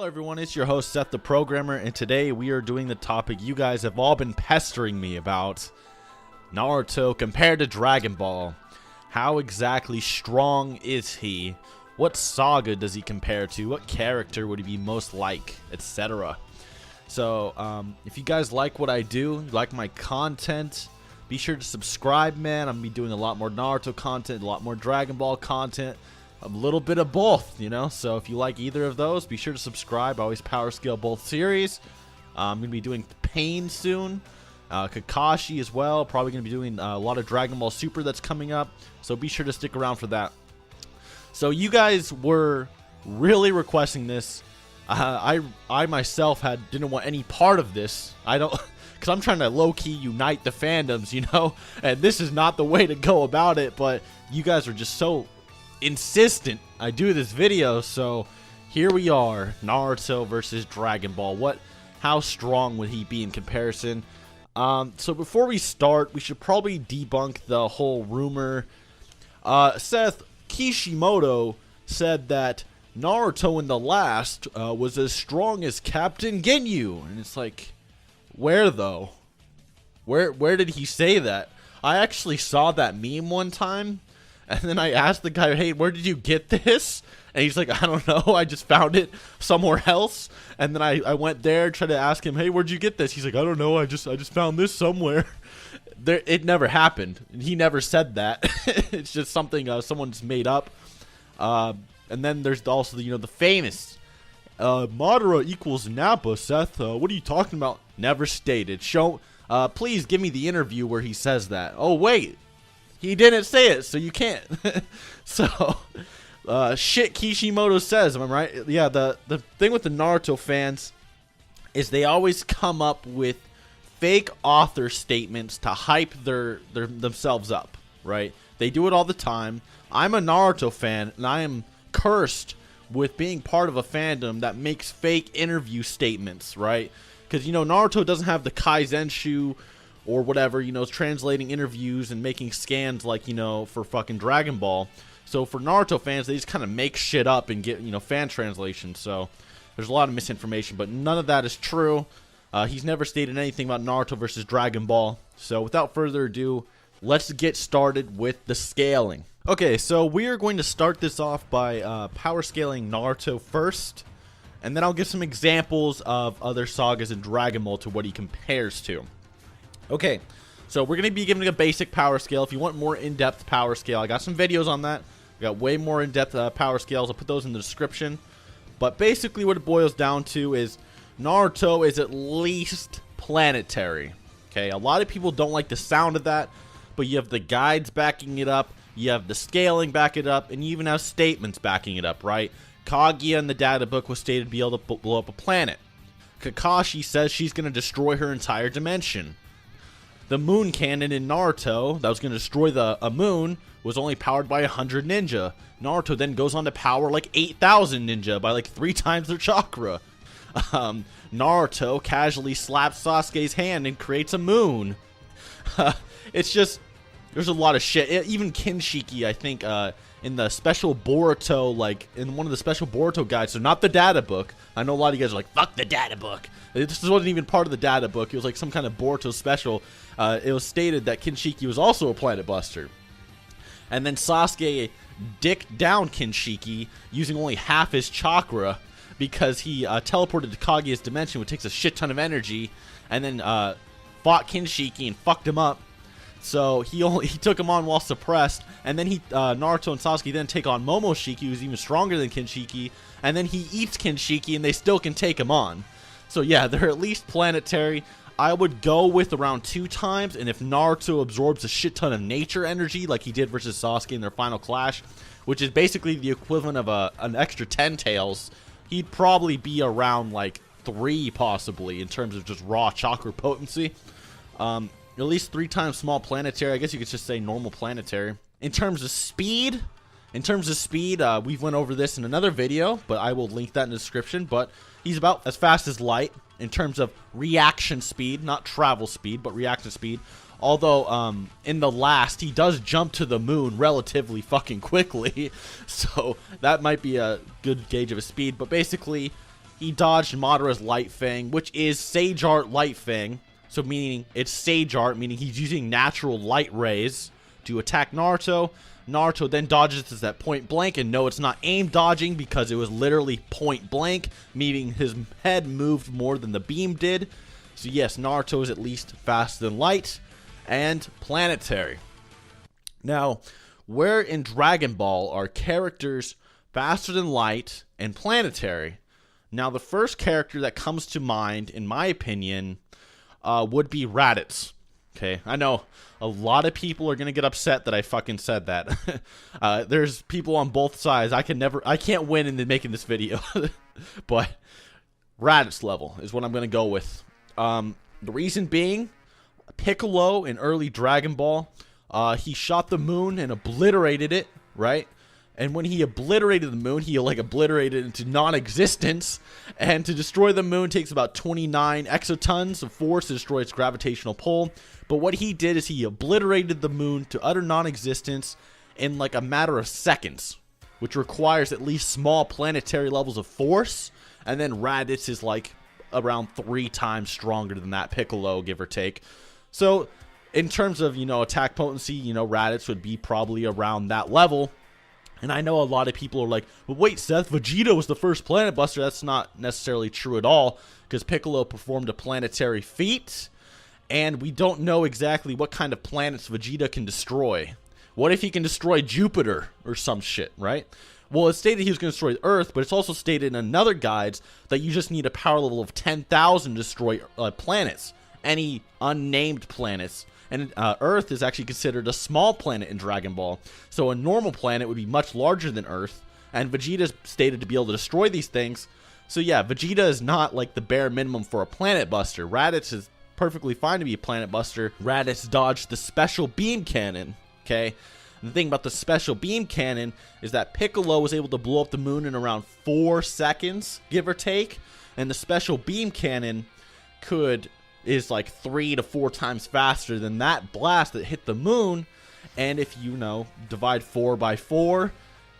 Hello everyone, it's your host Seth the Programmer, and today we are doing the topic you guys have all been pestering me about: Naruto compared to Dragon Ball. How exactly strong is he? What saga does he compare to? What character would he be most like? Etc. So, if you guys like what I do, you like my content, be sure to subscribe, man. I'm going to be doing a lot more Naruto content, a lot more Dragon Ball content. A little bit of both, you know, so if you like either of those, be sure to subscribe. I always power scale both series. I'm going to be doing Pain soon, Kakashi as well. Probably going to be doing a lot of Dragon Ball Super that's coming up, so be sure to stick around for that. So you guys were really requesting this. I myself didn't want any part of this. I don't, because I'm trying to low-key unite the fandoms, you know, and this is not the way to go about it, but you guys are just so insistent I do this video, so here we are. Naruto versus Dragon Ball. How strong would he be in comparison? So before we start, we should probably debunk the whole rumor. Seth Kishimoto said that Naruto in the last was as strong as Captain Ginyu, and it's like, where though? Where did he say that? I actually saw that meme one time. And then I asked the guy, hey, where did you get this? And he's like, I don't know. I just found it somewhere else. And then I went there, tried to ask him, hey, where'd you get this? He's like, I don't know. I just found this somewhere. It never happened. He never said that. It's just something someone's made up. And then there's also the famous Madara equals Nappa. Seth, what are you talking about? Never stated. Please give me the interview where he says that. Oh, wait. He didn't say it, so you can't. So, shit Kishimoto says, am I right? Yeah, the thing with the Naruto fans is they always come up with fake author statements to hype themselves up, right? They do it all the time. I'm a Naruto fan, and I am cursed with being part of a fandom that makes fake interview statements, right? Because, Naruto doesn't have the Kaizenshu or whatever, translating interviews and making scans like, for fucking Dragon Ball. So for Naruto fans, they just kind of make shit up and get, fan translation. So there's a lot of misinformation, but none of that is true. He's never stated anything about Naruto versus Dragon Ball. So without further ado, let's get started with the scaling. Okay, so we are going to start this off by power scaling Naruto first, and then I'll give some examples of other sagas in Dragon Ball to what he compares to. Okay, so we're going to be giving a basic power scale. If you want more in-depth power scale, I got some videos on that. I got way more in-depth power scales. I'll put those in the description. But basically what it boils down to is Naruto is at least planetary. Okay, a lot of people don't like the sound of that, but you have the guides backing it up, you have the scaling back it up, and you even have statements backing it up, right? Kaguya in the data book was stated to be able to blow up a planet. Kakashi says she's going to destroy her entire dimension. The moon cannon in Naruto that was going to destroy a moon was only powered by 100 ninja. Naruto then goes on to power like 8,000 ninja by like 3 times their chakra. Naruto casually slaps Sasuke's hand and creates a moon. It's just, there's a lot of shit. Even Kinshiki, I think, in the special Boruto, like in one of the special Boruto guides, so not the data book. I know a lot of you guys are like, fuck the data book. This wasn't even part of the data book. It was like some kind of Boruto special. It was stated that Kinshiki was also a planet buster. And then Sasuke dicked down Kinshiki using only half his chakra because he teleported to Kaguya's dimension, which takes a shit ton of energy, and then fought Kinshiki and fucked him up. So he took him on while suppressed, and then Naruto and Sasuke then take on Momoshiki, who's even stronger than Kinshiki, and then he eats Kinshiki, and they still can take him on. So yeah, they're at least planetary. I would go with around 2 times, and if Naruto absorbs a shit ton of nature energy like he did versus Sasuke in their final clash, which is basically the equivalent of an extra 10 tails, he'd probably be around like 3 possibly in terms of just raw chakra potency. At least 3 times small planetary. I guess you could just say normal planetary. In terms of speed, we've went over this in another video, but I will link that in the description. But he's about as fast as light in terms of reaction speed, not travel speed, but reaction speed. Although, in the last, he does jump to the moon relatively fucking quickly. So, that might be a good gauge of his speed. But basically, he dodged Madara's Light Fang, which is Sage Art Light Fang. So meaning it's Sage Art, meaning he's using natural light rays to attack Naruto. Naruto then dodges this at point blank, and no, it's not aim dodging because it was literally point blank, meaning his head moved more than the beam did. So yes, Naruto is at least faster than light and planetary. Now, where in Dragon Ball are characters faster than light and planetary? Now, the first character that comes to mind, in my opinion, would be Raditz. Okay, I know a lot of people are gonna get upset that I fucking said that. There's people on both sides. I can't win in making this video. But Raditz level is what I'm gonna go with. The reason being, Piccolo in early Dragon Ball, he shot the moon and obliterated it, right? And when he obliterated the moon, he like obliterated it into non-existence. And to destroy the moon takes about 29 exotons of force to destroy its gravitational pull. But what he did is he obliterated the moon to utter non-existence in like a matter of seconds, which requires at least small planetary levels of force. And then Raditz is like around 3 times stronger than that Piccolo, give or take. So in terms of, you know, attack potency, you know, Raditz would be probably around that level. And I know a lot of people are like, well, wait, Seth, Vegeta was the first planet buster. That's not necessarily true at all, because Piccolo performed a planetary feat, and we don't know exactly what kind of planets Vegeta can destroy. What if he can destroy Jupiter or some shit, right? Well, it's stated he was going to destroy Earth, but it's also stated in another guides that you just need a power level of 10,000 to destroy planets, any unnamed planets. And Earth is actually considered a small planet in Dragon Ball. So a normal planet would be much larger than Earth. And Vegeta's stated to be able to destroy these things. So yeah, Vegeta is not like the bare minimum for a planet buster. Raditz is perfectly fine to be a planet buster. Raditz dodged the special beam cannon. Okay? The thing about the special beam cannon is that Piccolo was able to blow up the moon in around 4 seconds, give or take. And the special beam cannon is like 3 to 4 times faster than that blast that hit the moon. And if you know, divide 4 by 4,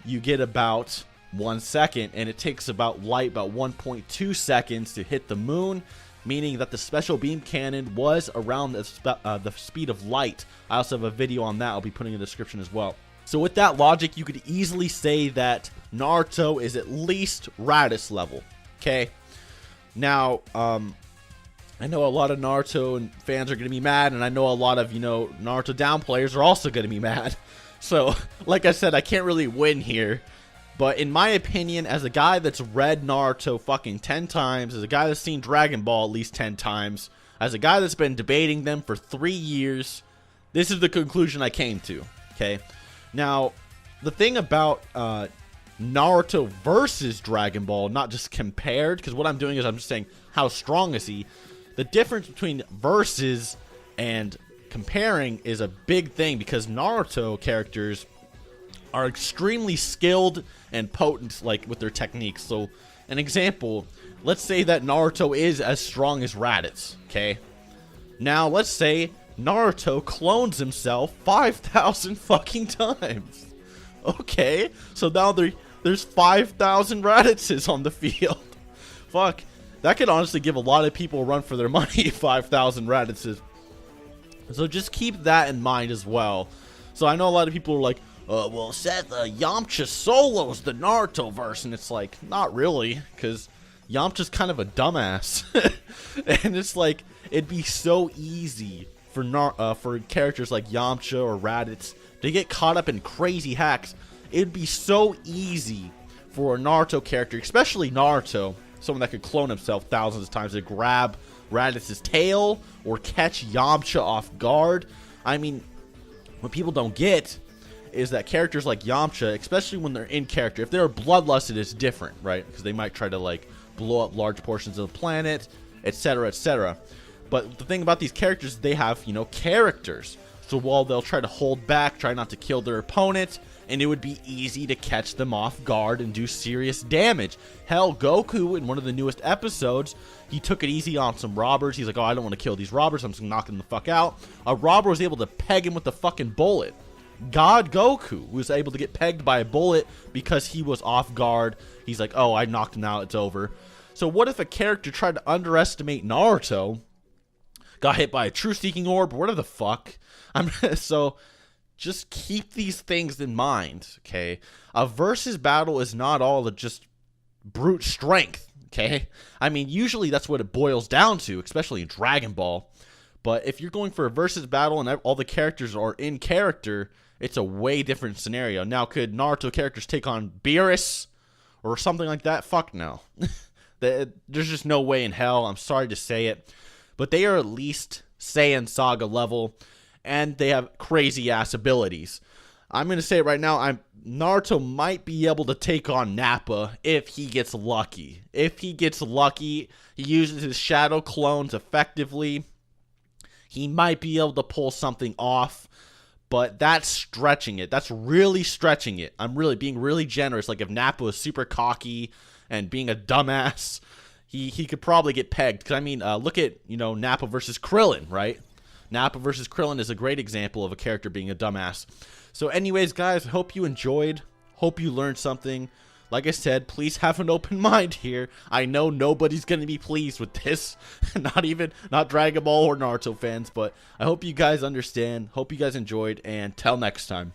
you get about 1 second, and it takes about 1.2 seconds to hit the moon, meaning that the special beam cannon was around the speed of light. I also have a video on that I'll be putting in the description as well. So with that logic, you could easily say that Naruto is at least Raditz level. Okay, now I know a lot of Naruto fans are going to be mad, and I know a lot of, you know, Naruto down players are also going to be mad. So, like I said, I can't really win here. But in my opinion, as a guy that's read Naruto fucking 10 times, as a guy that's seen Dragon Ball at least 10 times, as a guy that's been debating them for 3 years, this is the conclusion I came to, okay? Now, the thing about Naruto versus Dragon Ball, not just compared, because what I'm doing is I'm just saying, how strong is he? The difference between versus and comparing is a big thing, because Naruto characters are extremely skilled and potent, like, with their techniques. So, an example, let's say that Naruto is as strong as Raditz, okay? Now, let's say Naruto clones himself 5,000 fucking times. Okay, so now there's 5,000 Raditzes on the field. Fuck. That could honestly give a lot of people a run for their money, 5,000 Raditzes. So just keep that in mind as well. So I know a lot of people are like, well, Seth, Yamcha solos the Naruto verse. And it's like, not really, because Yamcha's kind of a dumbass. And it's like, it'd be so easy for characters like Yamcha or Raditz to get caught up in crazy hacks. It'd be so easy for a Naruto character, especially Naruto, someone that could clone himself thousands of times, to grab Raditz's tail or catch Yamcha off guard. I mean, what people don't get is that characters like Yamcha, especially when they're in character, if they're bloodlusted, it's different, right? Because they might try to, like, blow up large portions of the planet, etc., etc. But the thing about these characters, they have, you know, characters. So while they'll try to hold back, try not to kill their opponent, and it would be easy to catch them off guard and do serious damage. Hell, Goku, in one of the newest episodes, he took it easy on some robbers. He's like, oh, I don't want to kill these robbers, I'm just going to knock them the fuck out. A robber was able to peg him with a fucking bullet. God Goku was able to get pegged by a bullet because he was off guard. He's like, oh, I knocked him out, it's over. So what if a character tried to underestimate Naruto, got hit by a truth-seeking orb, whatever the fuck? So just keep these things in mind, okay? A versus battle is not all just brute strength, okay? I mean, usually that's what it boils down to, especially in Dragon Ball. But if you're going for a versus battle and all the characters are in character, it's a way different scenario. Now, could Naruto characters take on Beerus or something like that? Fuck no. There's just no way in hell. I'm sorry to say it. But they are at least Saiyan Saga level, and they have crazy-ass abilities. I'm going to say it right now, Naruto might be able to take on Nappa if he gets lucky. If he gets lucky, he uses his shadow clones effectively, he might be able to pull something off. But that's stretching it. That's really stretching it. I'm really being really generous. Like if Nappa was super cocky and being a dumbass, he could probably get pegged. Because I mean, look at, you know, Nappa versus Krillin, right? Nappa versus Krillin is a great example of a character being a dumbass. So anyways, guys, hope you enjoyed. Hope you learned something. Like I said, please have an open mind here. I know nobody's going to be pleased with this. Not Dragon Ball or Naruto fans. But I hope you guys understand. Hope you guys enjoyed. And till next time.